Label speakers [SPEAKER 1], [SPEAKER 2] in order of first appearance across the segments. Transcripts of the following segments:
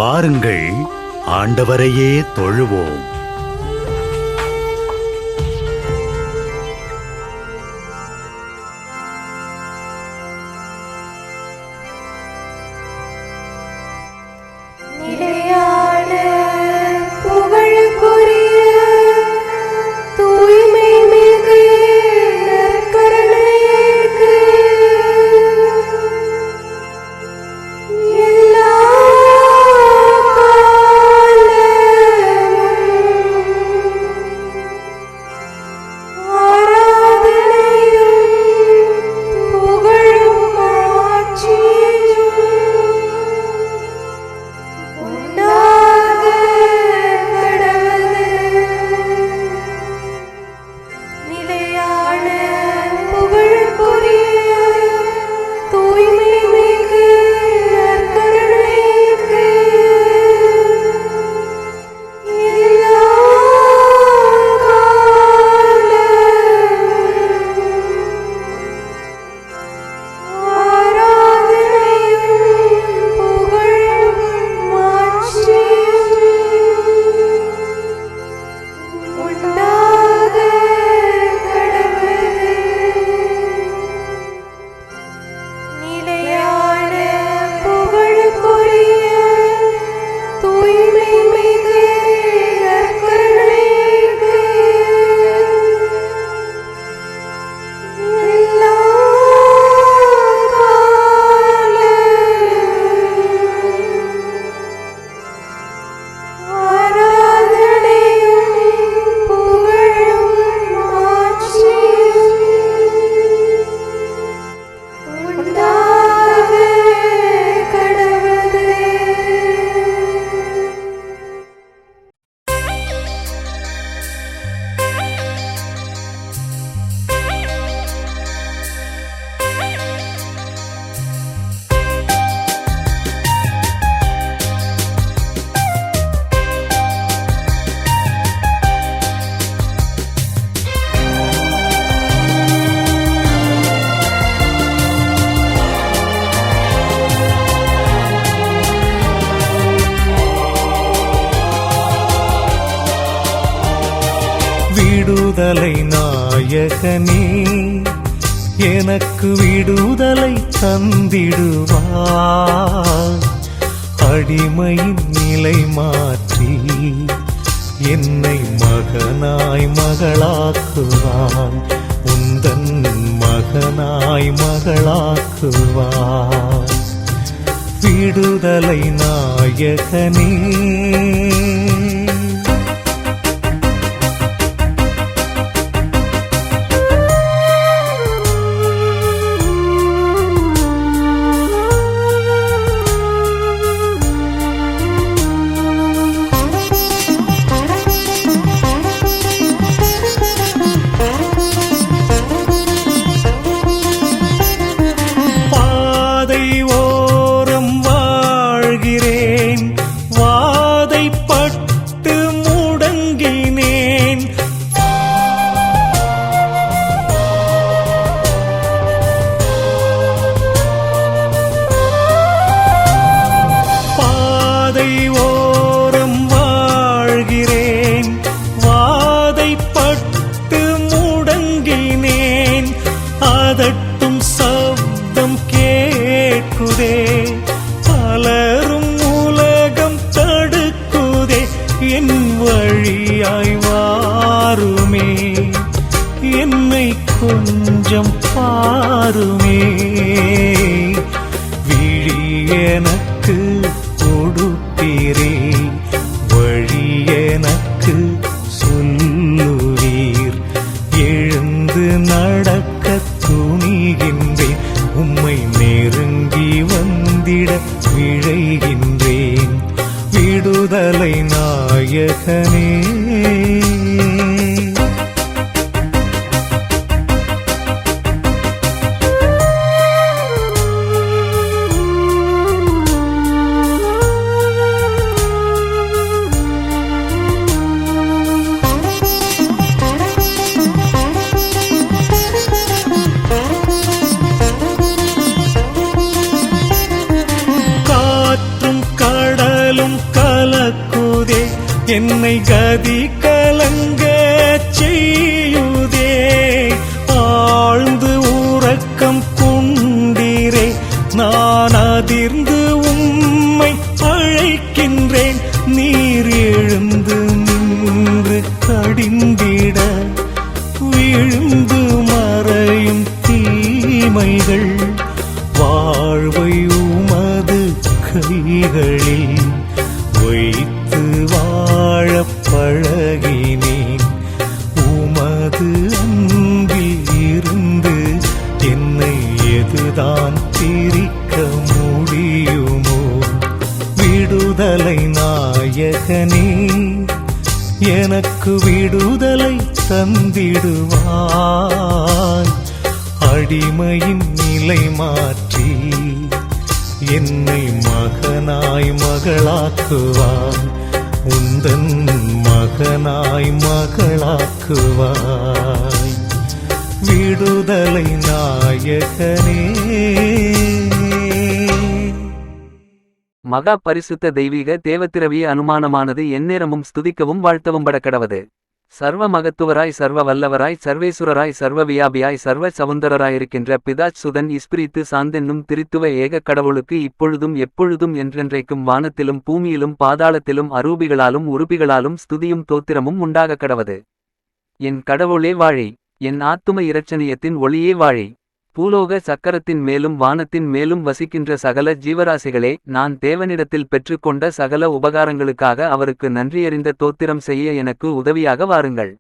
[SPEAKER 1] வாருங்கள், ஆண்டவரையே தொழுவோம்.
[SPEAKER 2] விடுதலை நாயகனே, எனக்கு விடுதலை தந்திடுவார். அடிமையின் நிலை மாற்றி என்னை மகனாய் மகளாக்குவார். உந்தன் மகனாய் மகளாக்குவார். விடுதலை நாயகனே, அதட்டும் சப்தம் கேட்குதே, பலரும் உலகம் தடுக்குதே. என் வழியாய் வாருமே, என்னை கொஞ்சம் பாருமே. விழி எனக்கு கொடுப்பீரே, வழி எனக்கு சொல்லுவீர். எழுந்து நடக்க துணிகின்றேன், உம்மை நெருங்கி வந்திட விழைகின்றேன். விடுதலை நாயகனே, காற்றும் கடலும் என்னை கதி கலங்க செய்யுதே. ஆழ்ந்து உறக்கம் கொண்டீரே, நான் அதிர்ந்து உம்மை அழைக்கின்றேன். நீர் எழுந்து நின்று கடிந்திட விழுந்து மறையும் தீமைகள். வாழ்வை உமது கைகளில் வைத்து வாழப் பழகினேன். உமது அன்பில் இருந்து என்னை எதுதான் பிரிக்க முடியுமோ? விடுதலை நாயகனே, எனக்கு விடுதலை தந்திடுவாய். அடிமையின் நிலை மாற்றி என்னை மகனாய் மகளாக்குவாய். உந்தன் மகனாய் மகளாக்குவாய். விடுதலை நாயகனே.
[SPEAKER 3] மகா பரிசுத்த தெய்வீக தேவத்திரவிய அனுமானமானது எந்நேரமும் ஸ்துதிக்கவும் வாழ்த்தவும் படக்கடவது. சர்வ மகத்துவராய் சர்வ வல்லவராய் சர்வேசுரராய் சர்வ வியாபியாய் சர்வ சவுந்தரராயிருக்கின்ற பிதாச் சுதன் இஸ்பிரித்து சாந்தென்னும் திரித்துவ ஏக கடவுளுக்கு இப்பொழுதும் எப்பொழுதும் என்றென்றைக்கும் வானத்திலும் பூமியிலும் பாதாளத்திலும் அரூபிகளாலும் உருபிகளாலும் ஸ்துதியும் தோத்திரமும் உண்டாக கடவது. என் கடவுளே வாழி, என் ஆத்தும இரட்சணியத்தின் ஒளியே வாழி. பூலோக சக்கரத்தின் மேலும் வானத்தின் மேலும் வசிக்கின்ற சகல ஜீவராசிகளே, நான் தேவனிடத்தில் பெற்றுக்கொண்ட சகல உபகாரங்களுக்காக அவருக்கு நன்றியறிந்த தோத்திரம் செய்ய எனக்கு உதவியாக வாருங்கள்.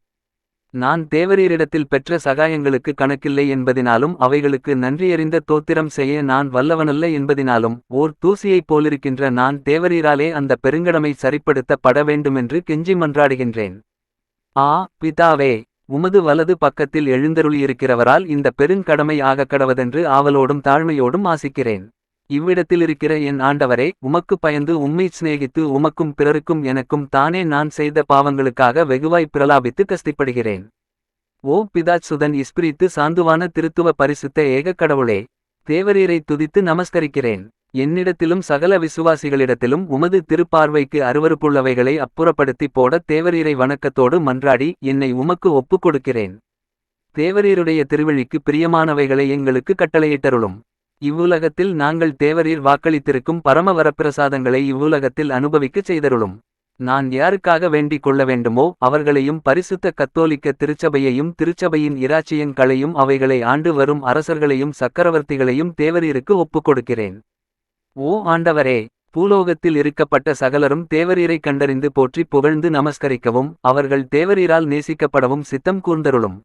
[SPEAKER 3] நான் தேவரீரிடத்தில் பெற்ற சகாயங்களுக்கு கணக்கில்லை என்பதினாலும் அவைகளுக்கு நன்றியறிந்த தோத்திரம் செய்ய நான் வல்லவனல்ல என்பதினாலும் ஓர் தூசியைப் போலிருக்கின்ற நான் தேவரீராலே அந்த பெருங்கடமை சரிப்படுத்த பட வேண்டுமென்று கெஞ்சி மன்றாடுகின்றேன். பிதாவே, உமது வலது பக்கத்தில் எழுந்தருளியிருக்கிறவரால் இந்த பெருங்கடமை ஆகக் கடவதென்று ஆவலோடும் தாழ்மையோடும் ஆசிக்கிறேன். இவ்விடத்திலிருக்கிற என் ஆண்டவரே, உமக்கு பயந்து உம்மை சிநேகித்து உமக்கும் பிறருக்கும் எனக்கும் தானே நான் செய்த பாவங்களுக்காக வெகுவாய் பிரலாபித்து கஸ்திப்படுகிறேன். ஓ பிதாச் சுதன் இஸ்பிரித்து சாந்துவான திருத்துவ பரிசுத்த ஏக கடவுளே, தேவரீரை துதித்து நமஸ்கரிக்கிறேன். என்னிடத்திலும் சகல விசுவாசிகளிடத்திலும் உமது திருப்பார்வைக்கு அருவருப்புள்ளவைகளை அப்புறப்படுத்தி போட தேவரீரை வணக்கத்தோடு மன்றாடி என்னை உமக்கு ஒப்புக் கொடுக்கிறேன். தேவரீருடைய திருவழிக்கு பிரியமானவைகளை எங்களுக்கு கட்டளையிட்டருளும். இவ்வுலகத்தில் நாங்கள் தேவரீர் வாக்களித்திருக்கும் பரம வரப்பிரசாதங்களை இவ்வுலகத்தில் அனுபவிக்கச் செய்தருளும். நான் யாருக்காக வேண்டிக் கொள்ள வேண்டுமோ அவர்களையும் பரிசுத்த கத்தோலிக்க திருச்சபையையும் திருச்சபையின் இராச்சியங்களையும் அவைகளை ஆண்டு வரும் அரசர்களையும் சக்கரவர்த்திகளையும் தேவரீருக்கு ஒப்புக் கொடுக்கிறேன். ஓ ஆண்டவரே, பூலோகத்தில் இருக்கப்பட்ட சகலரும் தேவரீரை கண்டறிந்து போற்றி புகழ்ந்து நமஸ்கரிக்கவும் அவர்கள் தேவரீரால் நேசிக்கப்படவும் சித்தம் கூர்ந்தருளும்.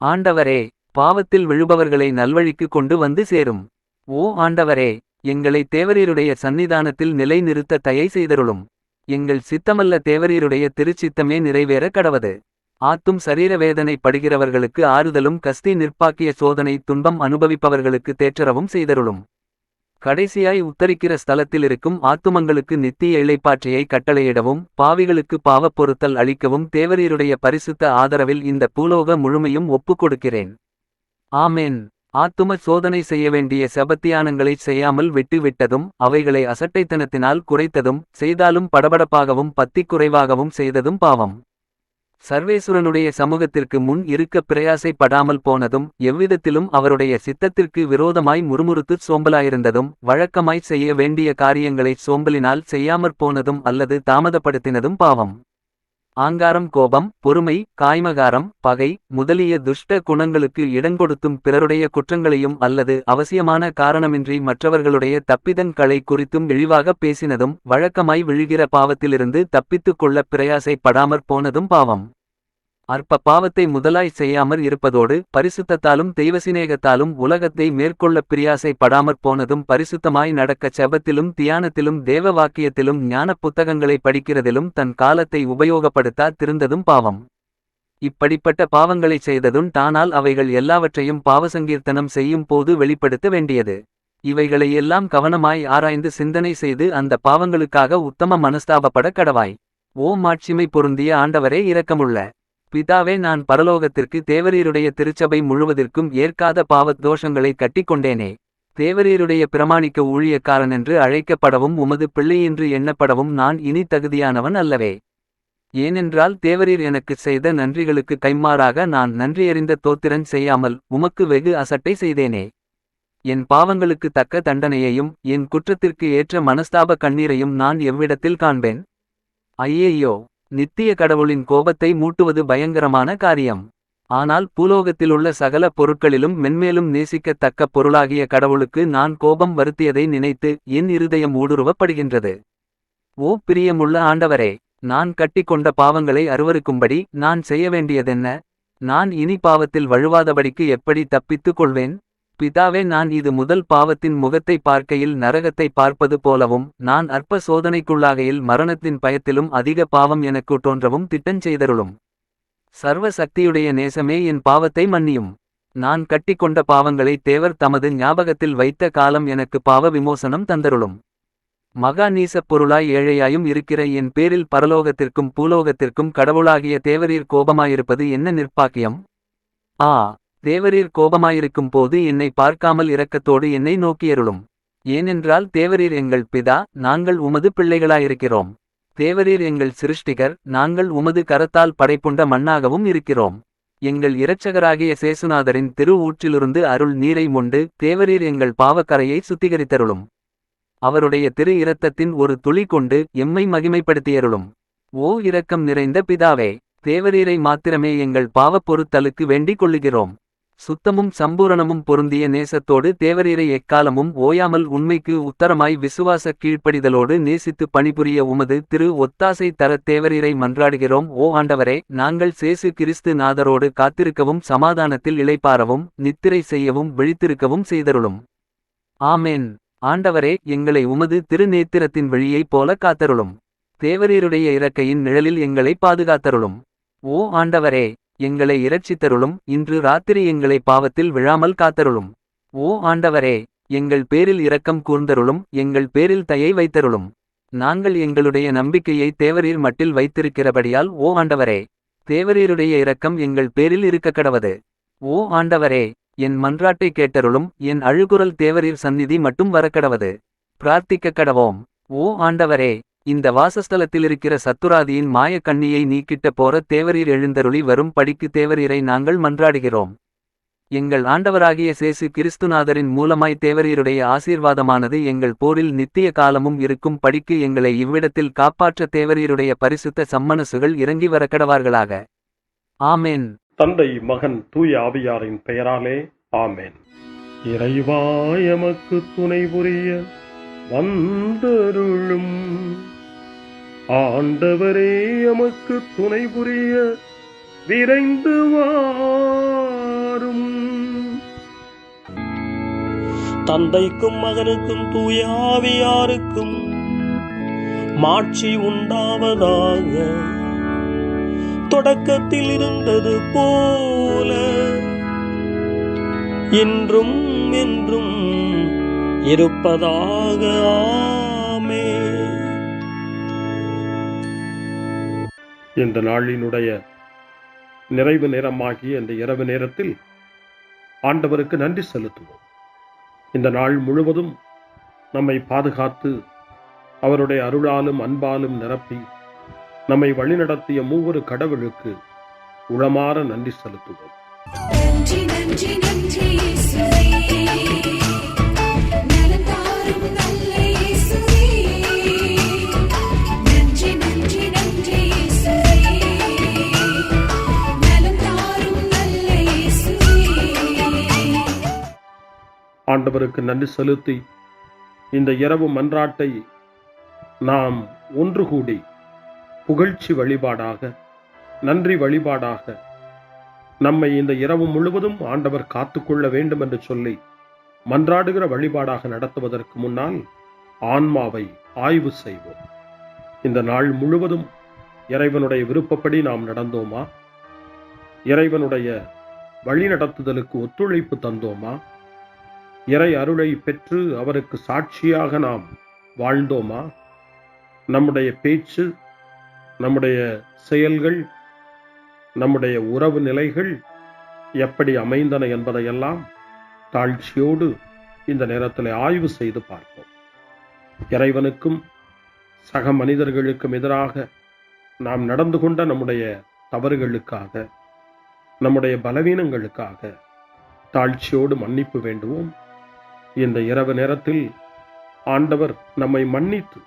[SPEAKER 3] ஆண்டவரே, பாவத்தில் விழுபவர்களை நல்வழிக்கு கொண்டு வந்து சேரும். ஓ ஆண்டவரே, எங்களை தேவரீருடைய சந்நிதானத்தில் நிலை நிறுத்த தயை செய்தருளும். எங்கள் சித்தமல்ல தேவரீருடைய திருச்சித்தமே நிறைவேற கடவது. ஆத்தும் சரீர வேதனை படுகிறவர்களுக்கு ஆறுதலும் கஸ்தி நிற்பாக்கிய சோதனை துன்பம் அனுபவிப்பவர்களுக்கு தேற்றரவும் செய்தருளும். கடைசியாய் உத்தரிக்கிற ஸ்தலத்தில் இருக்கும் ஆத்துமங்களுக்கு நித்திய இளைப்பாற்றையை கட்டளையிடவும் பாவிகளுக்கு பாவப் பொறுத்தல் அளிக்கவும் தேவரீருடைய பரிசுத்த ஆதரவில் இந்த பூலோக முழுமையும் ஒப்புக் கொடுக்கிறேன். ஆமென். ஆத்தும சோதனை செய்ய வேண்டிய செபத்தியானங்களைச் செய்யாமல் விட்டுவிட்டதும் அவைகளை அசட்டைத்தனத்தினால் குறைத்ததும் செய்தாலும் படபடப்பாகவும் பத்திக் குறைவாகவும் செய்ததும் பாவம். சர்வேசுரனுடைய சமூகத்திற்கு முன் இருக்க பிரயாசைப்படாமல் போனதும் எவ்விதத்திலும் அவருடைய சித்தத்திற்கு விரோதமாய் முறுமுறுத்துச் சோம்பலாயிருந்ததும் வழக்கமாய் செய்ய வேண்டிய காரியங்களைச் சோம்பலினால் செய்யாமற் போனதும் அல்லது தாமதப்படுத்தினதும் பாவம். ஆங்காரம், கோபம், பொறுமை, காய்மகாரம், பகை முதலிய துஷ்ட குணங்களுக்கு இடங்கொடுத்தும் பிறருடைய குற்றங்களையும் அல்லது அவசியமான காரணமின்றி மற்றவர்களுடைய தப்பிதங்களை குறித்தும் இழிவாகப் பேசினதும் வழக்கமாய் விழுகிற பாவத்திலிருந்து தப்பித்துக் கொள்ள பிரயாசைப்படாமற் போனதும் பாவம். அற்ப பாவத்தை முதலாய் செய்யாமற் இருப்பதோடு பரிசுத்தத்தாலும் தெய்வசிநேகத்தாலும் உலகத்தை மேற்கொள்ளப் பிரியாசைப்படாமற் போனதும் பரிசுத்தமாய் நடக்கச் செபத்திலும் தியானத்திலும் தேவ வாக்கியத்திலும் ஞானப் புத்தகங்களை படிக்கிறதிலும் தன் காலத்தை உபயோகப்படுத்தா திருந்ததும் பாவம். இப்படிப்பட்ட பாவங்களைச் செய்ததும் தானால் அவைகள் எல்லாவற்றையும் பாவசங்கீர்த்தனம் செய்யும் போது வெளிப்படுத்த வேண்டியது. இவைகளை எல்லாம் கவனமாய் ஆராய்ந்து சிந்தனை செய்து அந்த பாவங்களுக்காக உத்தம மனஸ்தாபப்பட கடவாய். ஓ மாட்சிமை பொருந்திய ஆண்டவரே, இரக்கமுள்ள பிதாவே, நான் பரலோகத்திற்கு தேவரீருடைய திருச்சபை முழுவதற்கும் ஏற்காத பாவத் தோஷங்களை கட்டிக்கொண்டேனே. தேவரீருடைய பிரமாணிக்க ஊழியக்காரனென்று அழைக்கப்படவும் உமது பிள்ளையென்று எண்ணப்படவும் நான் இனி தகுதியானவன் அல்லவே. ஏனென்றால் தேவரீர் எனக்குச் செய்த நன்றிகளுக்கு கைம்மாறாக நான் நன்றியறிந்த தோத்திரன் செய்யாமல் உமக்கு வெகு அசட்டை செய்தேனே. என் பாவங்களுக்கு தக்க தண்டனையையும் என் குற்றத்திற்கு ஏற்ற மனஸ்தாப கண்ணீரையும் நான் எவ்விடத்தில் காண்பேன்? ஐயையோ, நித்திய கடவுளின் கோபத்தை மூட்டுவது பயங்கரமான காரியம். ஆனால் பூலோகத்திலுள்ள சகல பொருட்களிலும் மென்மேலும் நேசிக்கத்தக்க பொருளாகிய கடவுளுக்கு நான் கோபம் வருத்தியதை நினைத்து என் இருதயம் ஊடுருவப்படுகின்றது. ஓ பிரியமுள்ள ஆண்டவரே, நான் கட்டிக்கொண்ட பாவங்களை அருவருக்கும்படி நான் செய்ய வேண்டியதென்ன? நான் இனி பாவத்தில் வழுவாதபடிக்கு எப்படி தப்பித்துக் கொள்வேன்? பிதாவே, நான் இது முதல் பாவத்தின் முகத்தை பார்க்கையில் நரகத்தை பார்ப்பது போலவும் நான் அற்ப சோதனைக்குள்ளாகையில் மரணத்தின் பயத்திலும் அதிக பாவம் எனக்கு தோன்றவும் திட்டஞ்செய்தருளும். சர்வ சக்தியுடைய நேசமே, என் பாவத்தை மன்னியும். நான் கட்டிக்கொண்ட பாவங்களை தேவர் தமது ஞாபகத்தில் வைத்த காலம் எனக்கு பாவ விமோசனம் தந்தருளும். மகா நீசப் பொருளாய் ஏழையாயும் இருக்கிற என் பேரில் பரலோகத்திற்கும் பூலோகத்திற்கும் கடவுளாகிய தேவரீர் கோபமாயிருப்பது என்ன நிர்பாக்கியம்! ஆ, தேவரீர் கோபமாயிருக்கும் போது என்னை பார்க்காமல் இரக்கத்தோடு என்னை நோக்கியருளும். ஏனென்றால் தேவரீர் எங்கள் பிதா, நாங்கள் உமது பிள்ளைகளாயிருக்கிறோம். தேவரீர் எங்கள் சிருஷ்டிகர், நாங்கள் உமது கரத்தால் படைப்புண்ட மண்ணாகவும் இருக்கிறோம். எங்கள் இரட்சகராகிய சேசுநாதரின் திரு ஊற்றிலிருந்து அருள் நீரை மொண்டு தேவரீர் எங்கள் பாவக்கரையை சுத்திகரித்தருளும். அவருடைய திரு இரத்தத்தின் ஒரு துளி கொண்டு எம்மை மகிமைப்படுத்தியருளும். ஓ இரக்கம் நிறைந்த பிதாவே, தேவரீரை மாத்திரமே எங்கள் பாவப் பொறுத்தலுக்கு வேண்டிக் கொள்ளுகிறோம். சுத்தமும் சம்பூரணமும் பொருந்திய நேசத்தோடு தேவரீரை எக்காலமும் ஓயாமல் உண்மைக்கு உத்தரமாய் விசுவாச கீழ்ப்படிதலோடு நேசித்து பணிபுரிய உமது திரு ஒத்தாசை தர தேவரீரை மன்றாடுகிறோம். ஓ ஆண்டவரே, நாங்கள் சேசு கிறிஸ்து நாதரோடு காத்திருக்கவும் சமாதானத்தில் இளைப்பாறவும் நித்திரை செய்யவும் விழித்திருக்கவும் செய்தருளும். ஆமேன். ஆண்டவரே, எங்களை உமது திருநேத்திரத்தின் வழியைப் போல காத்தருளும். தேவரீருடைய இறக்கையின் நிழலில் எங்களை பாதுகாத்தருளும். ஓ ஆண்டவரே, எங்களை இரட்சித்தருளும். இன்று ராத்திரி எங்களை பாவத்தில் விழாமல் காத்தருளும். ஓ ஆண்டவரே, எங்கள் பேரில் இரக்கம் கூர்ந்தருளும். எங்கள் பேரில் தயை வைத்தருளும். நாங்கள் எங்களுடைய நம்பிக்கையை தேவரீர் மட்டில் வைத்திருக்கிறபடியால் ஓ ஆண்டவரே, தேவரீருடைய இரக்கம் எங்கள் பேரில் இருக்கக்கடவது. ஓ ஆண்டவரே, என் மன்றாட்டை கேட்டருளும். என் அழுகுரல் தேவரீர் சந்நிதி மட்டும் வரக்கடவது. பிரார்த்திக்க கடவோம். ஓ ஆண்டவரே, இந்த வாசஸ்தலத்திலிருக்கிற சத்துராதியின் மாய கண்ணியை நீக்கிட்ட போற தேவரீர் எழுந்தருளி வரும் படிக்கு தேவரீரை நாங்கள் மன்றாடுகிறோம். எங்கள் ஆண்டவராகிய சேசு கிறிஸ்துநாதரின் மூலமாய் தேவரீருடைய ஆசீர்வாதமானது எங்கள் போரில் நித்திய காலமும் இருக்கும் படிக்கு எங்களை இவ்விடத்தில் காப்பாற்ற தேவரீருடைய பரிசுத்த சம்மனசுகள் இறங்கி வரக்கடவார்களாக. ஆமேன்.
[SPEAKER 4] தந்தை, மகன், தூய ஆவியாரின் பெயராலே ஆமேன். இறைவா, எமக்கு துணை புரிய வந்தருளும். ஆண்டவரே, எமக்கு துணை புரிய விரைந்து வாரும்.
[SPEAKER 5] தந்தைக்கும் மகனுக்கும் தூய ஆவியாருக்கும் மாட்சி உண்டாவதாக. தொடக்கத்தில் இருந்தது போல இன்றும் என்றும் இருப்பதாக. ஆமென்.
[SPEAKER 4] இந்த நாளினுடைய நிறைவு நேரமாகிய இந்த இரவு நேரத்தில் ஆண்டவருக்கு நன்றி செலுத்துவோம். இந்த நாள் முழுவதும் நம்மை பாதுகாத்து அவருடைய அருளாலும் அன்பாலும் நிரப்பி நம்மை வழிநடத்திய மூவரு கடவுளுக்கு உளமாற நன்றி செலுத்துவோம்.
[SPEAKER 6] நன்றி நன்றி நன்றி இயேசுவே, நலம் தாரும் நல்ல இயேசுவே. நன்றி நன்றி நன்றி இயேசுவே, நலம் தாரும் நல்ல இயேசுவே.
[SPEAKER 4] ஆண்டவருக்கு நன்றி செலுத்தி இந்த இரவு மன்றாட்டை நாம் ஒன்று கூடி புகழ்ச்சி வழிபாடாக, நன்றி வழிபாடாக நம்மை இந்த இரவு முழுவதும் ஆண்டவர் காத்துக்கொள்ள வேண்டும் என்று சொல்லி மன்றாடுகிற வழிபாடாக நடத்துவதற்கு முன்னால் ஆன்மாவை ஆய்வு செய்வோம். இந்த நாள் முழுவதும் இறைவனுடைய விருப்பப்படி நாம் நடந்தோமா? இறைவனுடைய வழி நடத்துதலுக்கு ஒத்துழைப்பு தந்தோமா? இறை அருளை பெற்று அவருக்கு சாட்சியாக நாம் வாழ்ந்தோமா? நம்முடைய பேச்சு, நம்முடைய செயல்கள், நம்முடைய உறவு நிலைகள் எப்படி அமைந்தன என்பதையெல்லாம் தாழ்ச்சியோடு இந்த நேரத்தில் ஆய்வு செய்து பார்ப்போம். இறைவனுக்கும் சக மனிதர்களுக்கும் எதிராக நாம் நடந்து கொண்ட நம்முடைய தவறுகளுக்காக, நம்முடைய பலவீனங்களுக்காக தாழ்ச்சியோடு மன்னிப்பு வேண்டுவோம். இந்த இரவு நேரத்தில் ஆண்டவர் நம்மை மன்னித்து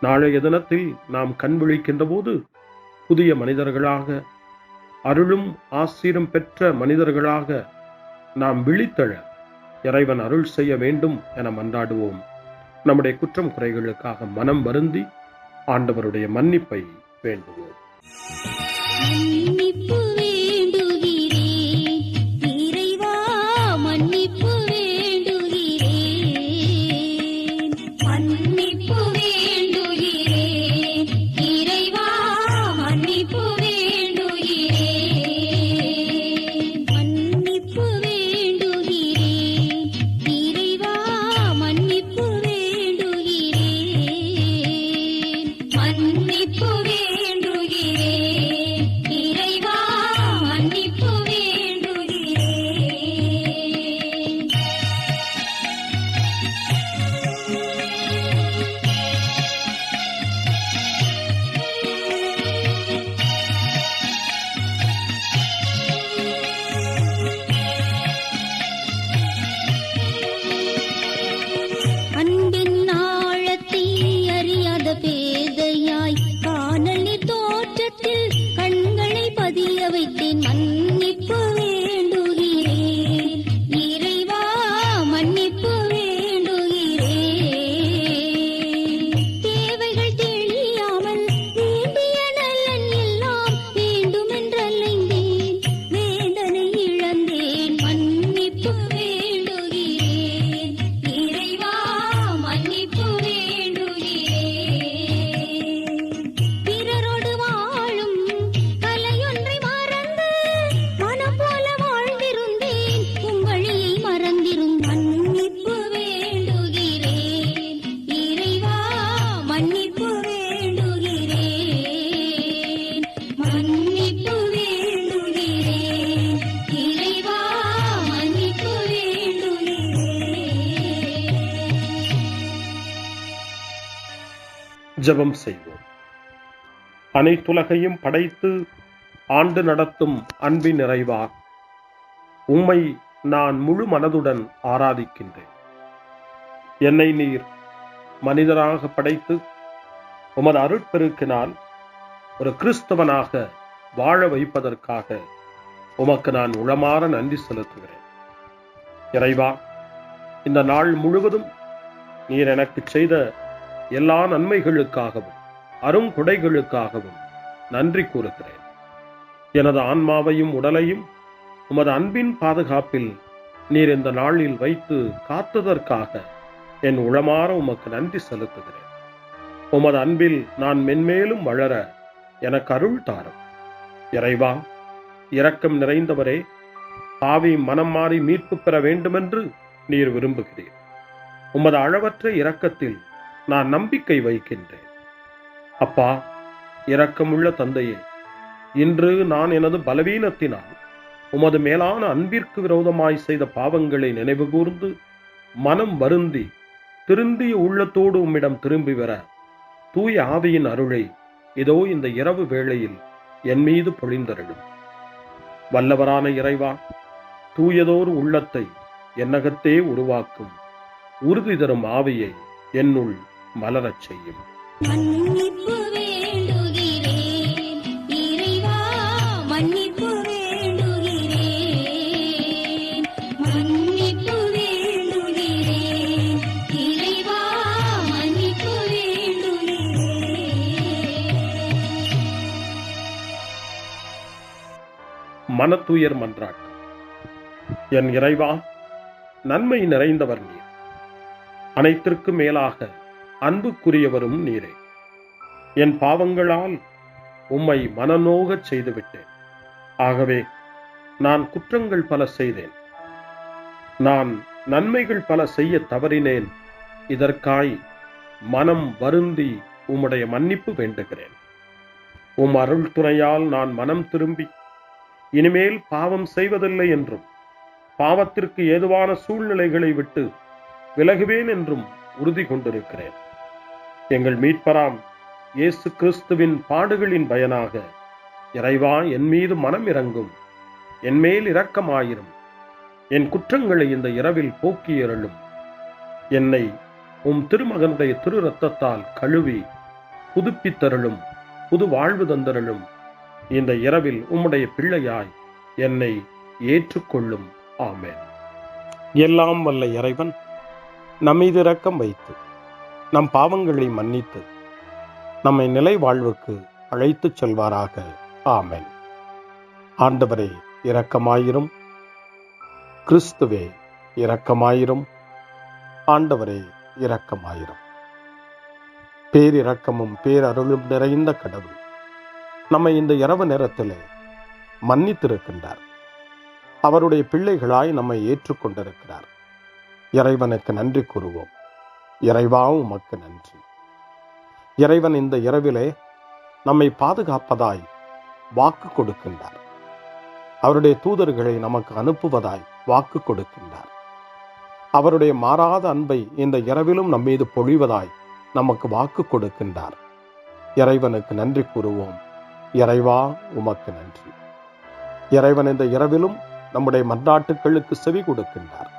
[SPEAKER 4] நாளைய தினத்தில் நாம் கண் விழிக்கின்ற போது புதிய மனிதர்களாக, அருளும் ஆசீரும் பெற்ற மனிதர்களாக நாம் விழித்தெழ இறைவன் அருள் செய்ய வேண்டும் என மன்றாடுவோம். நம்முடைய குற்றம் குறைகளுக்காக மனம் வருந்தி ஆண்டவருடைய மன்னிப்பை வேண்டுவோம்.
[SPEAKER 7] மன்னிப்பு வேண்டுகிறேன் இறைவா, மன்னிப்பு வேண்டுகிறேன். மன்னிப்பு வேண்டுகிறேன் இறைவா, மன்னிப்பு வேண்டுகிறேன். மன்னிப்பு வேண்டுகிறேன் இறைவா, மன்னிப்பு வேண்டுகிறேன். மன்னிப்பு வேண்டுகிறேன் இறைவா, மன்னிப்பு வேண்டுகிறேன். அன்பின் ஆழத்தை அறியாத பேதையாய் காணலி தோற்றத்தில் கண்களை பதிய வைத்தேன். மன்னிப்பு வேண்டுகிறேன் இறைவா, மன்னிப்பு வேண்டுகிறேன். தேவைகள் தெரியாமல் வேண்டிய நலன் எல்லாம் வேண்டுமென்றலைந்தேன், வேதனை இழந்தேன். மன்னிப்பு வேண்டுகிறேன் இறைவா, மன்னிப்பு வேண்டுகிறேன். பிறரோடு வாழும் கலையொன்றை மறந்து மனம் போல வாழ்ந்திருந்தேன், உங்களியை மறந்திரும். மன்னிப்பு வேண்டுகிறேன் இறைவா, மன்னிப்பு வேண்டுகிறேன். மன்னிப்பு வேண்டுகிறேன் இறைவா, மன்னிப்பு வேண்டுகிறேன்.
[SPEAKER 4] ஜெபம் செய்வோம். அனைத்துலகையும் படைத்து ஆண்டு நடத்தும் அன்பின் நிறைவா, உம்மை நான் முழு மனதுடன் ஆராதிக்கின்றேன். என்னை நீர் மனிதராக படைத்து உமது அருட்பெருக்கினால் ஒரு கிறிஸ்தவனாக வாழ வைப்பதற்காக உமக்கு நான் உளமாற நன்றி செலுத்துகிறேன். இறைவா, இந்த நாள் முழுவதும் நீர் எனக்கு செய்த எல்லா நன்மைகளுக்காகவும் அருங்கொடைகளுக்காகவும் நன்றி கூறுகிறேன். எனது ஆன்மாவையும் உடலையும் உமது அன்பின் பாதுகாப்பில் நீர் இந்த நாளில் வைத்து காத்ததற்காக என் உளமாற உமக்கு நன்றி செலுத்துகிறேன். உமது அன்பில் நான் மென்மேலும் வளர எனக்கு அருள் தாரும். இறைவா, இரக்கம் நிறைந்தவரே, பாவி மனம் மாறி மீட்பு பெற வேண்டுமென்று நீர் விரும்புகிறீர். உமது அளவற்ற இரக்கத்தில் நான் நம்பிக்கை வைக்கின்றேன். அப்பா, இரக்கமுள்ள தந்தையே, இன்று நான் எனது பலவீனத்தினால் உமது மேலான அன்பிற்கு விரோதமாய் செய்த பாவங்களை நினைவு கூர்ந்து மனம் வருந்தி திருந்திய உள்ளத்தோடு உம்மிடம் திரும்பி வர தூய ஆவியின் அருளை இதோ இந்த இரவு வேளையில் என் மீது பொழிந்தருளும். வல்லவரான இறைவா, தூயதோர் உள்ளத்தை என்னகத்தே உருவாக்கும் உறுதி தரும் ஆவியை என்னுள் மலரச் செய்யும்.
[SPEAKER 7] மன்னிப்பு வேண்டுகிறேன் இறைவா, மன்னிப்பு வேண்டுகிறேன். மன்னிப்பு வேண்டுகிறேன் இறைவா, மன்னிப்பு வேண்டுகிறேன்.
[SPEAKER 4] மனத்துயர் மன்றாட்டு. என் இறைவா, நன்மை நிறைந்தவர் நீர், அனைத்திற்கும் மேலாக அன்புக்குரியவரும் நீரே. என் பாவங்களால் உம்மை மனநோகச் செய்துவிட்டேன். ஆகவே நான் குற்றங்கள் பல செய்தேன். நான் நன்மைகள் பல செய்ய தவறினேன். இதற்காய் மனம் வருந்தி உம்முடைய மன்னிப்பு வேண்டுகிறேன். உம் அருள் துணையால் நான் மனம் திரும்பி இனிமேல் பாவம் செய்வதில்லை என்றும் பாவத்திற்கு ஏதுவான சூழ்நிலைகளை விட்டு விலகுவேன் என்றும் உறுதி கொண்டிருக்கிறேன். எங்கள் மீட்பராம் இயேசு கிறிஸ்துவின் பாடுகளின் பயனாக இறைவா என் மீது மனம் இறங்கும், என் மேல் இரக்கமாயிரும், என் குற்றங்களை இந்த இரவில் போக்கியருளும். என்னை உம் திருமகனுடைய திரு இரத்தத்தால் கழுவி புதுப்பித்தருளும், புது வாழ்வு தந்தருளும். இந்த இரவில் உம்முடைய பிள்ளையாய் என்னை ஏற்றுக்கொள்ளும். ஆமென். எல்லாம் வல்ல இறைவன் நம்மீது இரக்கம் வைத்து நம் பாவங்களை மன்னித்து நம்மை நிலை வாழ்வுக்கு அழைத்துச் செல்வாராக. ஆமென். ஆண்டவரே இரக்கமாயிரும். கிறிஸ்துவே இரக்கமாயிரும். ஆண்டவரே இரக்கமாயிரும். பேரிரக்கமும் பேரருளும் நிறைந்த கடவுள் நம்மை இந்த இரவு நேரத்திலே மன்னித்திருக்கின்றார். அவருடைய பிள்ளைகளாய் நம்மை ஏற்றுக்கொண்டிருக்கிறார். இறைவனுக்கு நன்றி கூறுவோம். இறைவா உமக்கு நன்றி. இறைவன் இந்த இரவிலே நம்மை பாதுகாப்பதாய் வாக்கு கொடுக்கின்றார். அவருடைய தூதர்களை நமக்கு அனுப்புவதாய் வாக்கு கொடுக்கின்றார். அவருடைய மாறாத அன்பை இந்த இரவிலும் நம்மீது பொழிவதாய் நமக்கு வாக்கு கொடுக்கின்றார். இறைவனுக்கு நன்றி கூறுவோம். இறைவா உமக்கு நன்றி. இறைவன் இந்த இரவிலும் நம்முடைய மன்றாட்டுக்களுக்கு செவி கொடுக்கின்றார்.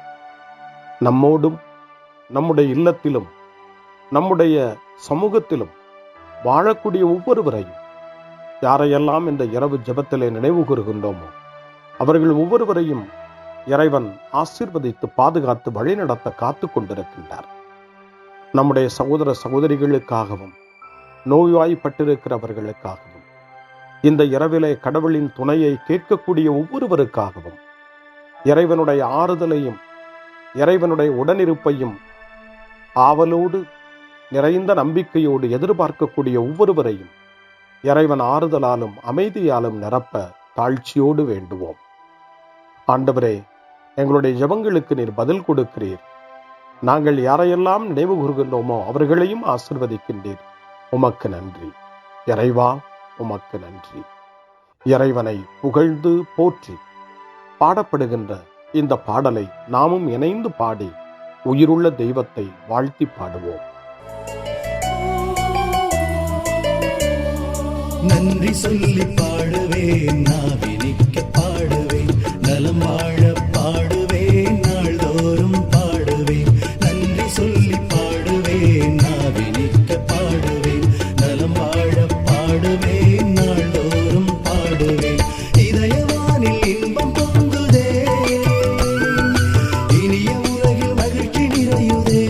[SPEAKER 4] நம்மோடும் நம்முடைய இல்லத்திலும் நம்முடைய சமூகத்திலும் வாழக்கூடிய ஒவ்வொருவரையும், யாரையெல்லாம் இந்த இரவு ஜெபத்திலே நினைவு கூறுகின்றோமோ அவர்கள் ஒவ்வொருவரையும் இறைவன் ஆசீர்வதித்து பாதுகாத்து வழிநடத்த காத்து கொண்டிருக்கின்றார். நம்முடைய சகோதர சகோதரிகளுக்காகவும் நோய்வாய்ப்பட்டிருக்கிறவர்களுக்காகவும் இந்த இரவிலே கடவுளின் துணையை கேட்கக்கூடிய ஒவ்வொருவருக்காகவும் இறைவனுடைய ஆறுதலையும் இறைவனுடைய உடனிருப்பையும் ஆவலோடு நிறைந்த நம்பிக்கையோடு எதிர்பார்க்கக்கூடிய ஒவ்வொருவரையும் இறைவன் ஆறுதலாலும் அமைதியாலும் நிரப்ப தாழ்ச்சியோடு வேண்டுவோம். ஆண்டவரே, எங்களுடைய ஜெபங்களுக்கு நீர் பதில் கொடுக்கிறீர். நாங்கள் யாரையெல்லாம் நினைவு கூறுகின்றோமோ அவர்களையும் ஆசீர்வதிக்கின்றீர். உமக்கு நன்றி. இறைவா உமக்கு நன்றி. இறைவனை புகழ்ந்து போற்றி பாடப்படுகின்ற இந்த பாடலை நாமும் இணைந்து பாடி உயிருள்ள தெய்வத்தை வாழ்த்தி பாடுவோம்.
[SPEAKER 2] நன்றி சொல்லி பாடுவேன், நாவினிக்க பாடுவேன், நலம் வாழ பாடுவேன், நாள்தோறும் பாடுவேன். நன்றி சொல்லி பாடுவேன், நாவினிக்க பாடுவேன், நலம் வாழ பாடுவேன், நாள்தோறும் பாடுவேன். இதயவானில் இன்பம் பொங்குதே, இனிய உலகில் மகிழ்ச்சி நிறையுதே.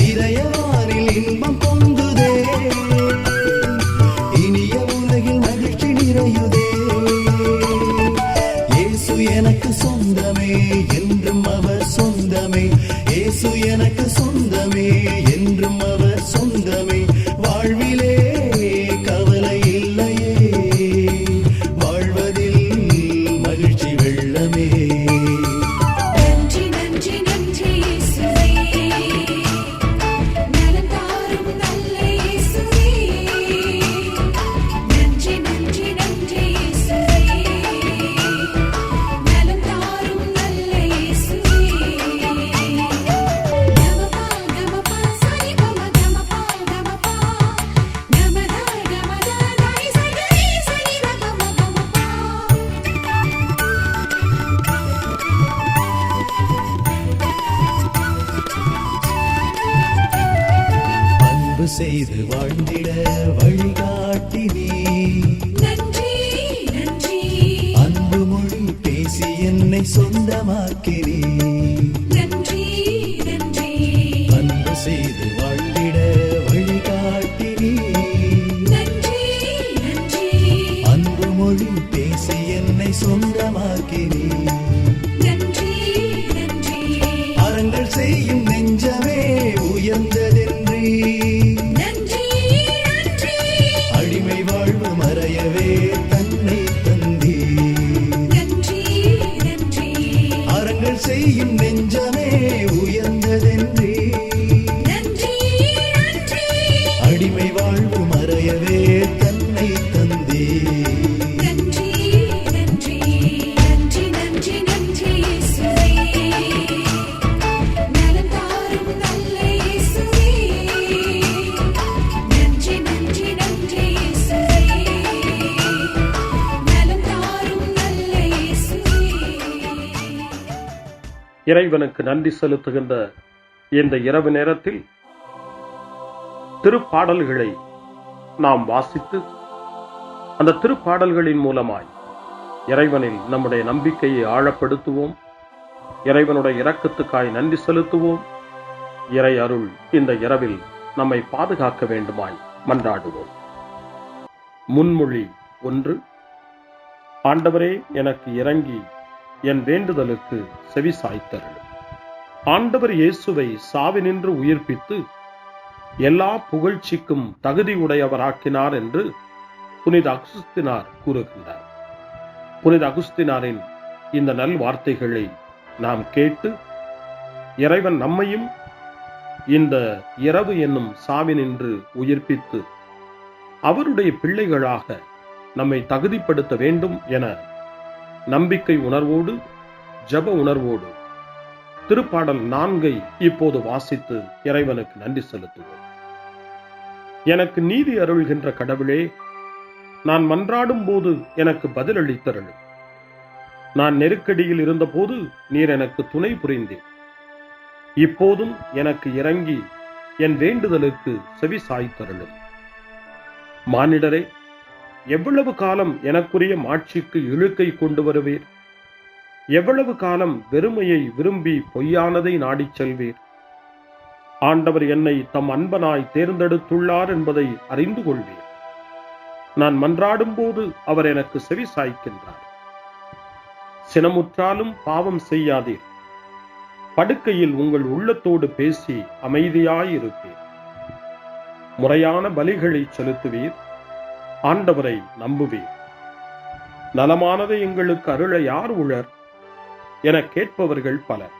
[SPEAKER 2] இதயவானில் இன்பம் பொங்குதே, இனிய உலகில் மகிழ்ச்சி நிறையுதே. இயேசு எனக்கு சொந்தமே, என்றும் அவர் சொந்தமே. இயேசு எனக்கு சொந்தமே, என்றும் அவர் சொந்தமே. வாழ்விலே கவலை இல்லையே, வாழ்வதில் மகிழ்ச்சி வெள்ளமே.
[SPEAKER 6] நன்றி நன்றி நன்றி இயேசுவே, நலம் தாரும் நல்ல இயேசுவே. நன்றி நன்றி நன்றி இயேசுவே, நலம் தாரும் நல்ல இயேசுவே. கமபா கமபா சரி கமபா கமபா கமதா கமதா ரை சரி சரி கமபா.
[SPEAKER 2] அன்பு செய்து வாழ்ந்திட வழிகாட்டி நீ,
[SPEAKER 6] நன்றி நன்றி
[SPEAKER 2] அன்பு மொழி பேசி என்னை சொந்தமாக்கி நீ.
[SPEAKER 6] நன்றி நன்றி
[SPEAKER 2] அன்பு செய்து வாழ்ந்திட வழிகாட்டி நீ,
[SPEAKER 6] நன்றி நன்றி
[SPEAKER 2] அன்பு மொழி பேசி என்னை சொந்தமாக்கி நீ.
[SPEAKER 6] நன்றி நன்றி
[SPEAKER 2] அறங்கள் செய்யும் நெஞ்சமே உயர்ந்ததென்றி,
[SPEAKER 6] நன்றி நன்றி
[SPEAKER 2] அடிமை வாழ்வு மறையவே தன்னை தந்தி.
[SPEAKER 6] நன்றி நன்றி
[SPEAKER 2] அறங்கள் செய்யும் நெஞ்சமே உயர்ந்ததென்றி,
[SPEAKER 6] நன்றி நன்றி
[SPEAKER 2] அடிமை வாழ்வு மறையவே தன்னை தந்தி.
[SPEAKER 6] நன்றி நன்றி நன்றி நன்றி நன்றி இயேசுவே, நலம் தாரும் நல்ல இயேசுவே.
[SPEAKER 4] இறைவனுக்கு நன்றி செலுத்துகின்ற இந்த இரவு நேரத்தில் திருப்பாடல்களை நாம் வாசித்து அந்த திருப்பாடல்களின் மூலமாய் இறைவனில் நம்முடைய நம்பிக்கையை ஆழப்படுத்துவோம். இறைவனுடைய இரக்கத்துக்காய் நன்றி செலுத்துவோம். இறை அருள் இந்த இரவில் நம்மை பாதுகாக்க வேண்டுமாய் மன்றாடுவோம். முன்மொழி 1. ஆண்டவரே, எனக்கு இறங்கி என் வேண்டுதலுக்கு செவி சாய்த்தருளும். ஆண்டவர் இயேசுவை சாவினின்று உயிர்ப்பித்து எல்லா புகழ்ச்சிக்கும் தகுதியுடையவராக்கினார் என்று புனித அகுஸ்தினார் கூறுகின்றார். புனித அகுஸ்தினாரின் இந்த நல் வார்த்தைகளை நாம் கேட்டு இறைவன் நம்மையும் இந்த இரவு என்னும் சாவினின்று உயிர்ப்பித்து அவருடைய பிள்ளைகளாக நம்மை தகுதிப்படுத்த வேண்டும் என நம்பிக்கை உணர்வோடு ஜெப உணர்வோடு திருப்பாடல் 4 இப்போது வாசித்து இறைவனுக்கு நன்றி செலுத்துவோம். எனக்கு நீதி அருள்கின்ற கடவுளே, நான் மன்றாடும் போது எனக்கு பதிலளித்தருளும். நான் நெருக்கடியில் இருந்தபோது நீர் எனக்கு துணை புரிந்தீர். இப்போதும் எனக்கு இறங்கி என் வேண்டுதலுக்கு செவி சாய்த்தருளும். மானிடரே, எவ்வளவு காலம் எனக்குரிய மாட்சிக்கு இழுக்கை கொண்டு வருவீர்? எவ்வளவு காலம் வெறுமையை விரும்பி பொய்யானதை நாடிச் செல்வீர்? ஆண்டவர் என்னை தம் அன்பனாய் தேர்ந்தெடுத்துள்ளார் என்பதை அறிந்து கொள்வீர். நான் மன்றாடும் போது அவர் எனக்கு செவி சாய்க்கின்றார். சினமுற்றாலும் பாவம் செய்யாதீர். படுக்கையில் உங்கள் உள்ளத்தோடு பேசி அமைதியாயிருப்பீர். முறையான பலிகளை செலுத்துவீர். ஆண்டவரை நம்புவீர். நலமானதை எங்களுக்கு அருள யார் உளர் என கேட்பவர்கள் பலர்.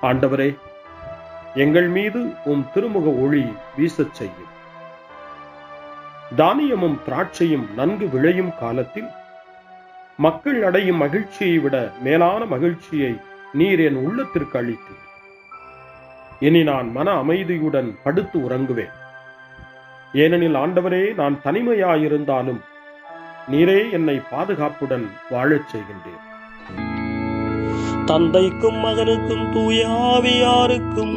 [SPEAKER 4] ஆண்டவரே, எங்கள் மீது உம் திருமுக ஒளி வீசச் செய்யும். தானியமும் திராட்சையும் நன்கு விளையும் காலத்தில் மக்கள் அடையும் மகிழ்ச்சியை விட மேலான மகிழ்ச்சியை நீர் என் உள்ளத்திற்கு அளித்தீர். இனி நான் மன அமைதியுடன் படுத்து உறங்குவேன். ஏனெனில் ஆண்டவரே, நான் தனிமையாயிருந்தாலும் நீரே என்னை பாதுகாப்புடன் வாழச் செய்கின்றேன்.
[SPEAKER 5] தந்தைக்கும் மகனுக்கும் தூய ஆவியாருக்கும்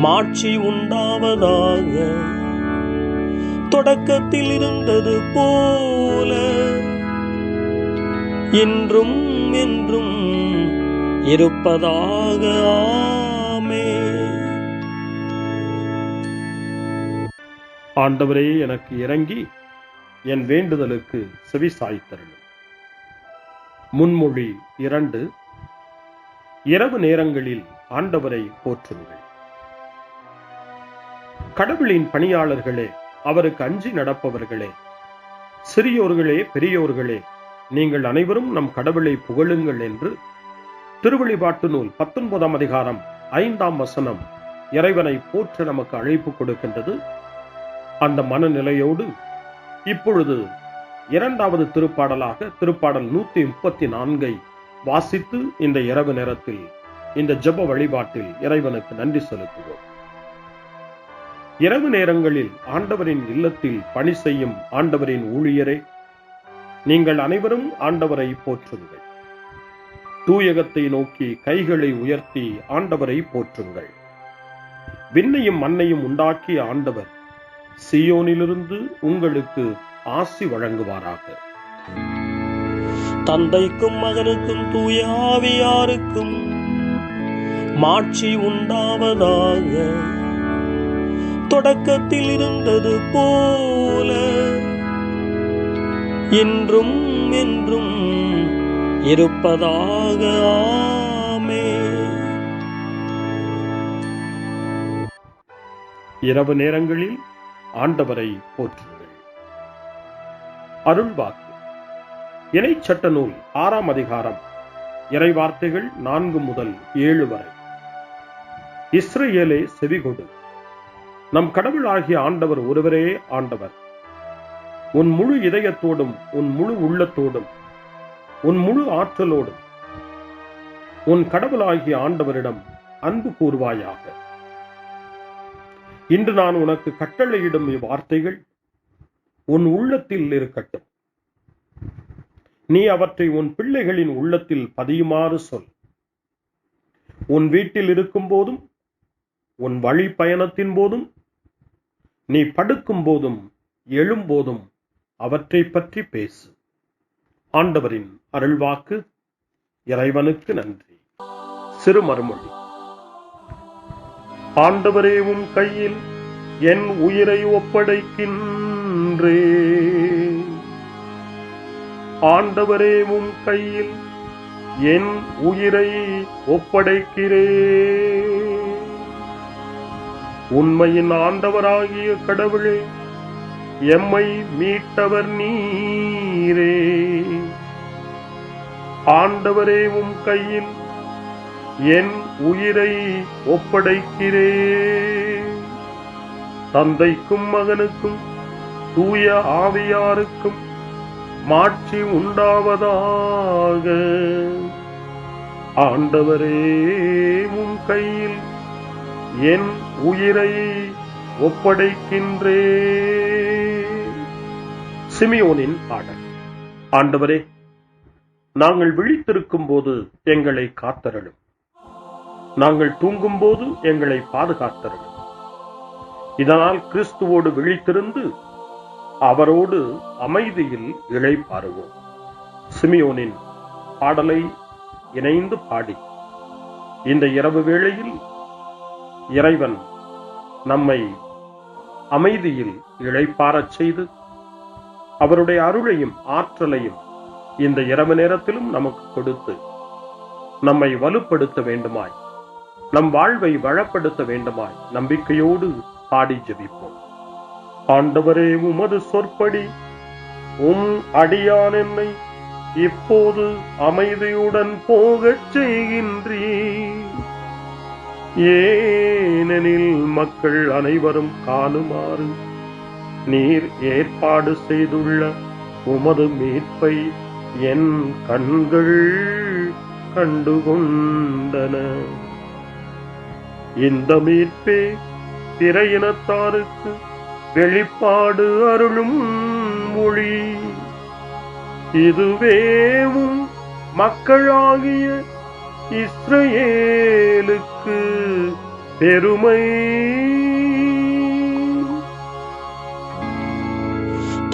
[SPEAKER 5] மாட்சி உண்டாவதாக. தொடக்கத்தில் இருந்தது போல இன்றும் என்றும் இருப்பதாக. ஆமென்.
[SPEAKER 4] ஆண்டவரே, எனக்கு இறங்கி என் வேண்டுதலுக்கு செவி சாய்த்தருளும். முன்மொழி 2. இரவு நேரங்களில் ஆண்டவரை போற்றுங்கள். கடவுளின் பணியாளர்களே, அவருக்கு அஞ்சி நடப்பவர்களே, சிறியோர்களே பெரியோர்களே, நீங்கள் அனைவரும் நம் கடவுளை புகழுங்கள் என்று திருவெளிப்பாட்டு நூல் 19ஆம் அதிகாரம் 5ஆம் வசனம் இறைவனை போற்ற நமக்கு அழைப்பு கொடுக்கின்றது. அந்த மனநிலையோடு இப்பொழுது 2வது திருப்பாடலாக திருப்பாடல் 134 வாசித்து இந்த இரவு நேரத்தில் இந்த ஜெப வழிபாட்டில் இறைவனுக்கு நன்றி செலுத்துவோம். இரவு நேரங்களில் ஆண்டவரின் இல்லத்தில் பணி செய்யும் ஆண்டவரின் ஊழியரே, நீங்கள் அனைவரும் ஆண்டவரை போற்றுங்கள். தூயகத்தை நோக்கி கைகளை உயர்த்தி ஆண்டவரை போற்றுங்கள். விண்ணையும் மண்ணையும் உண்டாக்கிய ஆண்டவர் சீயோனிலிருந்து உங்களுக்கு ஆசி வழங்குவாராக.
[SPEAKER 5] தந்தைக்கும் மகனுக்கும் தூய ஆவியாருக்கும் மாட்சி உண்டாவதாக. தொடக்கத்தில் இருந்தது போல இன்றும் என்றும் இருப்பதாக. ஆமென்.
[SPEAKER 4] இரவு நேரங்களில் ஆண்டவரை போற்றுங்கள். அருள்வாக்கு இணைச்சட்ட நூல் 6ஆம் அதிகாரம் இறைவார்த்தைகள் 4 முதல் 7 வரை. இஸ்ரவேலே, செவிகொடு. நம் கடவுளாகிய ஆண்டவர் ஒருவரே ஆண்டவர். உன் முழு இதயத்தோடும் உன் முழு உள்ளத்தோடும் உன் முழு ஆற்றலோடும் உன் கடவுளாகிய ஆண்டவரிடம் அன்பு கூர்வாயாக. இன்று நான் உனக்கு கட்டளையிடும் இவ்வார்த்தைகள் உன் உள்ளத்தில் இருக்கட்டும். நீ அவற்றை உன் பிள்ளைகளின் உள்ளத்தில் பதியுமாறு சொல். உன் வீட்டில் இருக்கும் போதும், உன் வழி பயணத்தின் போதும், நீ படுக்கும் போதும் எழும்போதும் அவற்றை பற்றி பேசு. ஆண்டவரின் அருள்வாக்கு. இறைவனுக்கு நன்றி. சிறு மறுமொழி. ஆண்டவரே, உம் கையில் என் உயிரை ஒப்படைக்கின்றேன். ஆண்டவரே, உம் கையில் என் உயிரை ஒப்படைக்கிறேன். உண்மையின் ஆண்டவராகிய கடவுளே, எம்மை மீட்டவர் நீரே. ஆண்டவரே, உம் கையில் என் உயிரை ஒப்படைக்கிறேன். தந்தைக்கும் மகனுக்கும் தூய ஆவியாருக்கும் மாட்சி உண்டாவதாக. ஆண்டவரே, உம் கையில் என் உயிரை ஒப்படைக்கின்றேன். சிமியோனின் பாடல். ஆண்டவரே, நாங்கள் விழித்திருக்கும் போது எங்களை காத்தருளும். நாங்கள் தூங்கும் போது எங்களை பாதுகாத்தருளும். இதனால் கிறிஸ்துவோடு விழித்திருந்து அவரோடு அமைதியில் இளைப்பாறுவோம். சிமியோனின் பாடலை இணைந்து பாடி இந்த இரவு வேளையில் இறைவன் நம்மை அமைதியில் இளைப்பாறச் செய்து அவருடைய அருளையும் ஆற்றலையும் இந்த இரவு நேரத்திலும் நமக்கு கொடுத்து நம்மை வலுப்படுத்த வேண்டுமாய், நம் வாழ்வை வளப்படுத்த வேண்டுமாய் நம்பிக்கையோடு பாடி ஜெபிப்போம். ஆண்டவரே, உமது சொற்படி உம் அடியான் என்னை இப்போது அமைதியுடன் போகச் செய்கின்றீர். ஏனெனில் மக்கள் அனைவரும் காணுமாறு நீர் ஏற்பாடு செய்துள்ள உமது மீட்பை என் கண்கள் கண்டுகொண்டன. இந்த மீட்பே பிற இனத்தாருக்கு வெளிப்பாடு அருளும் மொழி. இதுவேவும் மக்களாகிய இஸ்ரவேலுக்கு பெருமை.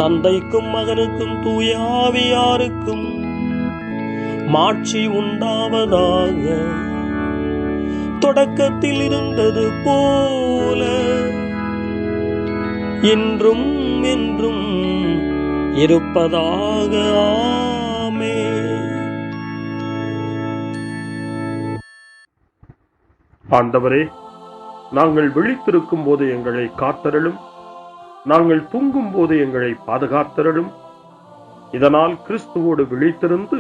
[SPEAKER 5] தந்தைக்கும் மகனுக்கும் தூய ஆவியாருக்கும் மாட்சி உண்டாவதாக. தொடக்கத்தில் இருந்தது போல இன்றும் என்றும் இருப்பதாக. ஆமென்.
[SPEAKER 4] ஆண்டவரே, நாங்கள் விழித்திருக்கும் போது எங்களை காத்தருளும். நாங்கள் தூங்கும் போது எங்களை பாதுகாத்தருளும். இதனால் கிறிஸ்துவோடு விழித்திருந்து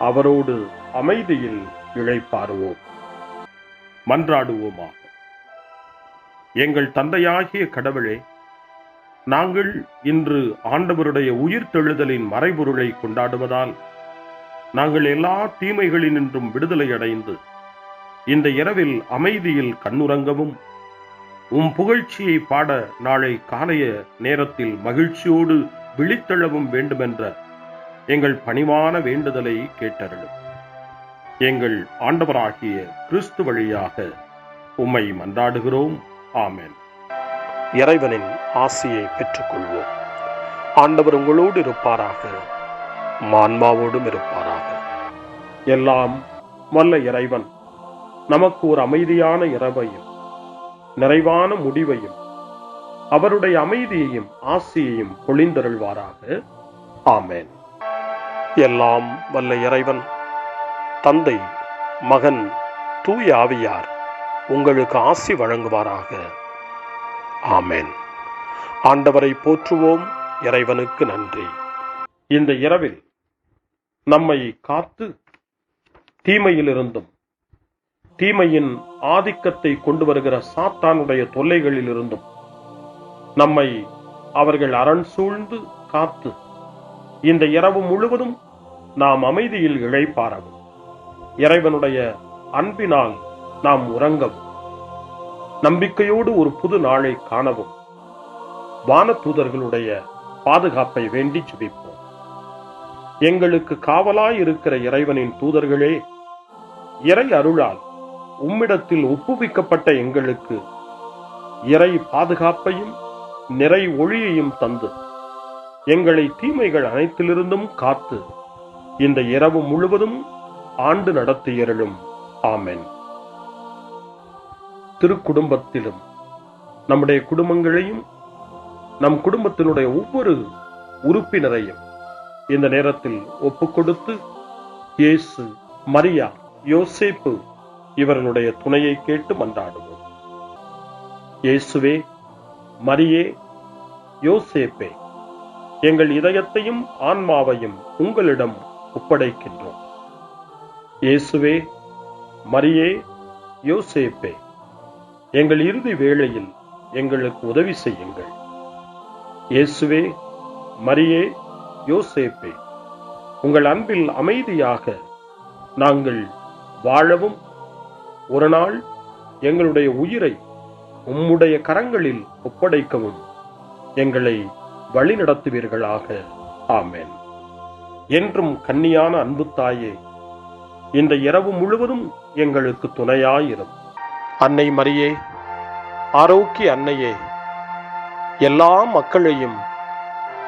[SPEAKER 4] அவரோடு அமைதியில் இளைப்பாறுவோம். மன்றாடுவோமாக. எங்கள் தந்தையாகிய கடவுளே, நாங்கள் இன்று ஆண்டவருடைய உயிர்த்தெழுதலின் மறைபொருளை கொண்டாடுவதால் நாங்கள் எல்லா தீமைகளினின்றும் விடுதலை அடைந்து இந்த இரவில் அமைதியில் கண்ணுறங்கவும் உம் புகழ்ச்சியை பாட நாளை காலைய நேரத்தில் மகிழ்ச்சியோடு விழித்தெழவும் வேண்டுமென்ற எங்கள் பணிவான வேண்டுதலை கேட்டருளும். எங்கள் ஆண்டவராகிய கிறிஸ்து வழியாக உம்மை மன்றாடுகிறோம். ஆமென். இறைவனின் ஆசியை பெற்றுக்கொள்வோம். ஆண்டவர் உங்களோடு இருப்பாராக, ஆன்மாவோடும் இருப்பாராக. எல்லாம் வல்ல இறைவன் நமக்கு ஒரு அமைதியான இரவையும் நிறைவான முடிவையும் அவருடைய அமைதியையும் ஆசியையும் பொழிந்தருள்வாராக. ஆமென். எல்லாம் வல்ல இறைவன் தந்தை, மகன், தூய ஆவியார் உங்களுக்கு ஆசி வழங்குவாராக. ஆமென். ஆண்டவரை போற்றுவோம். இறைவனுக்கு நன்றி. இந்த இரவில் நம்மை காத்து தீமையிலிருந்தும் தீமையின் ஆதிக்கத்தை கொண்டு வருகிற சாத்தானுடைய தொல்லைகளிலிருந்தும் நம்மை அவர்கள் அரண் சூழ்ந்து காத்து இந்த இரவு முழுவதும் நாம் அமைதியில் இளைப்பாறவும், இறைவனுடைய அன்பினால் நாம் உறங்கவும், நம்பிக்கையோடு ஒரு புது நாளை காணவும் வானதூதர்களுடைய பாதுகாப்பை வேண்டி ஜெபிப்போம். எங்களுக்கு காவலாய் இருக்கிற இறைவனின் தூதர்களே, இறை அருளால் உம்மிடத்தில் ஒப்புவிக்கப்பட்ட எங்களுக்கு இறை பாதுகாப்பையும் நிறை ஒளியையும் தந்து எங்களை தீமைகள் அனைத்திலிருந்தும் காத்து இந்த இரவு முழுவதும் ஆண்டு நடத்தியருளும். ஆமென். திருக்குடும்பத்திலும் நம்முடைய குடும்பங்களையும் நம் குடும்பத்தினுடைய ஒவ்வொரு உறுப்பினரையும் இந்த நேரத்தில் ஒப்புக்கொடுத்து இயேசு, மரியா, யோசேப்பு இவர்களுடைய துணையை கேட்டு மன்றாடுவோம். இயேசுவே, மரியே, யோசேப்பே, எங்கள் இதயத்தையும் ஆன்மாவையும் உங்களிடம் ஒப்படைக்கின்றோம். இயேசுவே, மரியே, யோசேப்பே, எங்கள் இறுதி வேளையில் எங்களுக்கு உதவி செய்யுங்கள். இயேசுவே, மரியே, யோசேப்பே, உங்கள் அன்பில் அமைதியாக நாங்கள் வாழவும் ஒரு நாள் எங்களுடைய உயிரை உம்முடைய கரங்களில் ஒப்படைக்கவும் எங்களை வழிநடத்துவீர்களாக. ஆமென். என்றும் கன்னியான அன்பு தாயே, இந்த இரவு முழுவதும் எங்களுக்கு துணையாயிரும். அன்னை மரியே, ஆரோக்கிய அன்னையே, எல்லா மக்களையும்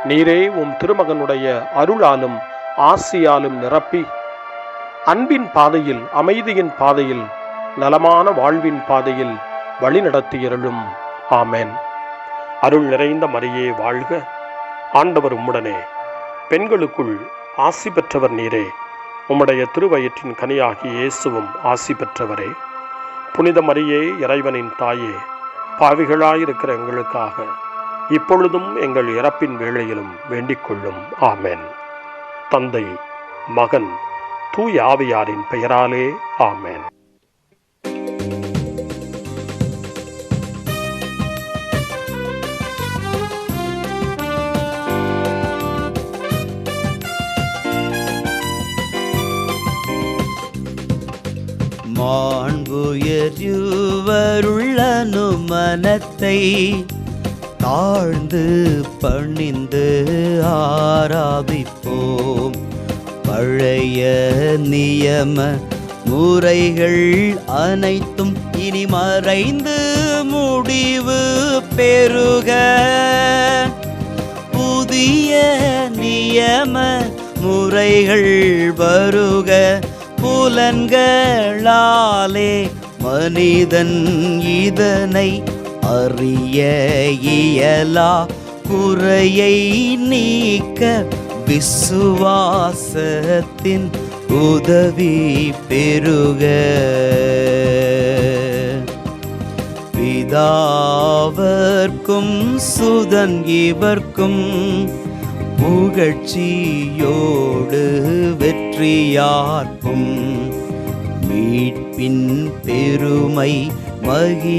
[SPEAKER 4] நீரே உம் திருமகனுடைய அருளாலும் ஆசியாலும் நிரப்பி அன்பின் பாதையில், அமைதியின் பாதையில், நலமான வாழ்வின் பாதையில் வழிநடத்தியருளும். ஆமென். அருள் நிறைந்த மரியே வாழ்க, ஆண்டவர் உம்முடனே, பெண்களுக்குள் ஆசி பெற்றவர் நீரே, உம்முடைய திருவயிற்றின் கனியாகிய இயேசுவும் ஆசி பெற்றவரே. புனித மரியே, இறைவனின் தாயே, பாவிகளாயிருக்கிற எங்களுக்காக இப்பொழுதும் எங்கள் இறப்பின் வேளையிலும் வேண்டிக் கொள்ளும். ஆமென். தந்தை, மகன், தூய ஆவியாரின் பெயராலே. ஆமென்.
[SPEAKER 2] மாண்புயர்வருள்ளனு மனத்தை தாழ்ந்து பணிந்து ஆராதிப்போம். பழைய நியம முறைகள் அனைத்தும் இனி மறைந்து முடிவு பெறுக. புதிய நியம முறைகள் வருக. புலன்களாலே மனிதன் இதனை அறிய இயலா. குறையை நீக்க விசுவாசத்தின் உதவி பெறுக. பிதாவர்க்கும் சுதன் இவர்க்கும் புகழ்ச்சியோடு வெற்றியார்க்கும் மீட்பின் பெருமை மகிமையோடு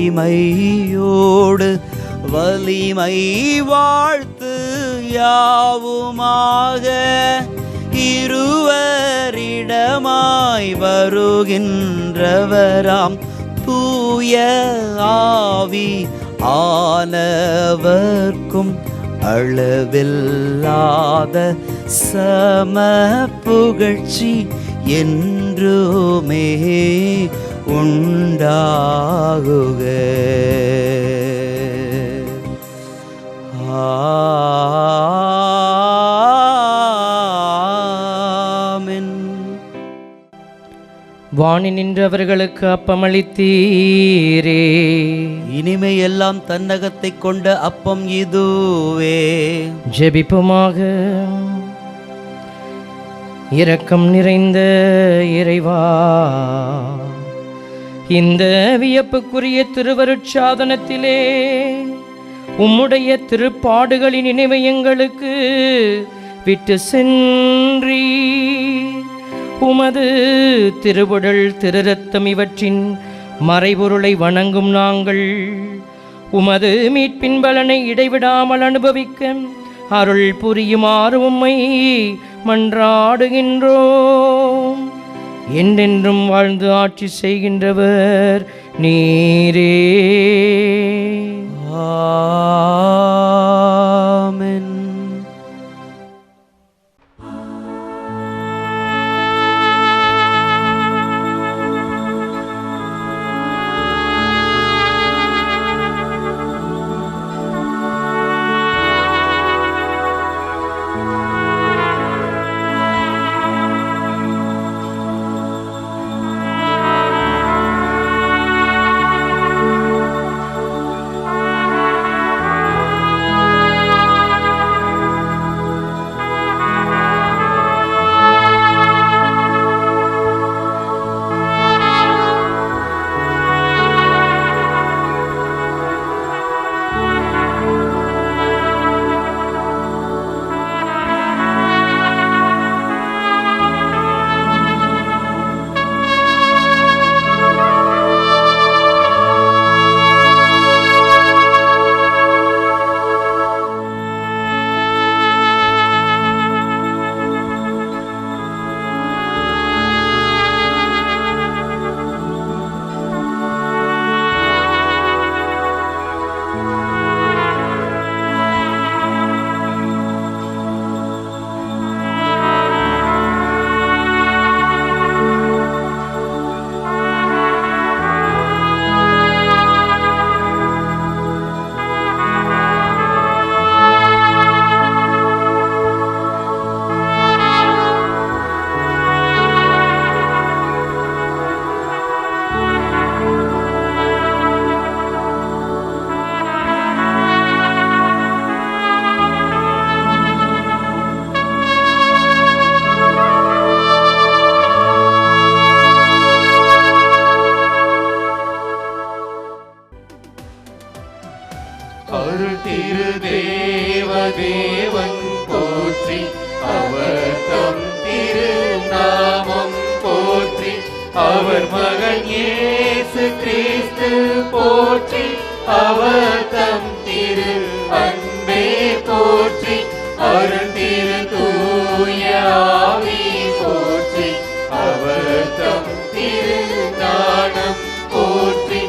[SPEAKER 2] வலிமை வாழ்த்து யாவுமாக. இருவரிடமாய் வருகின்றவராம் தூய ஆவி ஆனவர்க்கும் அளவில்லாத சம புகழ்ச்சி என்றுமே உண்டாகுக. ஆமென்.
[SPEAKER 8] வாணி நின்றவர்களுக்கு அப்பமளித்தீரே,
[SPEAKER 2] இனிமையெல்லாம் தன்னகத்தை கொண்ட அப்பம் இதுவே.
[SPEAKER 8] ஜெபிப்புமாக. இரக்கம் நிறைந்த இறைவா, இந்த வியப்புக்குரிய திருவருட்சாதனத்திலே உம்முடைய திருப்பாடுகளின் நினைவை எங்களுக்கு விட்டு சென்றீ. உமது திருவுடல் திருரத்தம் இவற்றின் மறைபொருளை வணங்கும் நாங்கள் உமது மீட்பின் பலனை இடைவிடாமல் அனுபவிக்க அருள் புரியுமாறு உம்மை மன்றாடுகின்றோம். என்றென்றும் வாழ்ந்து ஆட்சி செய்கின்றவர் நீரே.
[SPEAKER 2] ஆமென்.
[SPEAKER 9] அருள் திரு தேவன் போற்றி, அவர் தம் திரு நாமம் போற்றி, அவர் மகன் இயேசு கிறிஸ்து போற்றி, அவர் தம் திரு அன்பே போற்றி, அருள் திரு தூய ஆவி போற்றி, அவர் தம் திரு ஞானம் போற்றி,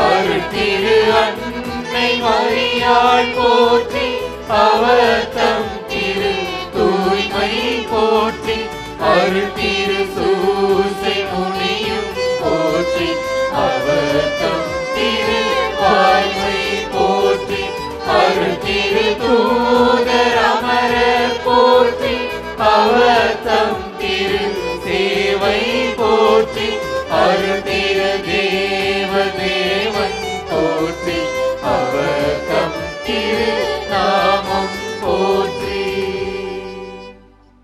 [SPEAKER 9] அருள் திரு அன்னை மரியாள் போற்றி, அவர் தம் திரு தூய்மை போற்றி, அருள் திரு சூசை முனியும் போற்றி, அவர் தம் திரு வாய்மை போற்றி, அருள் திரு தூதர் அமரர் போற்றி, அவர் தம் திரு சேவை போற்றி, அருள் திரு தேவன் போற்றி, அவர் தம் திரு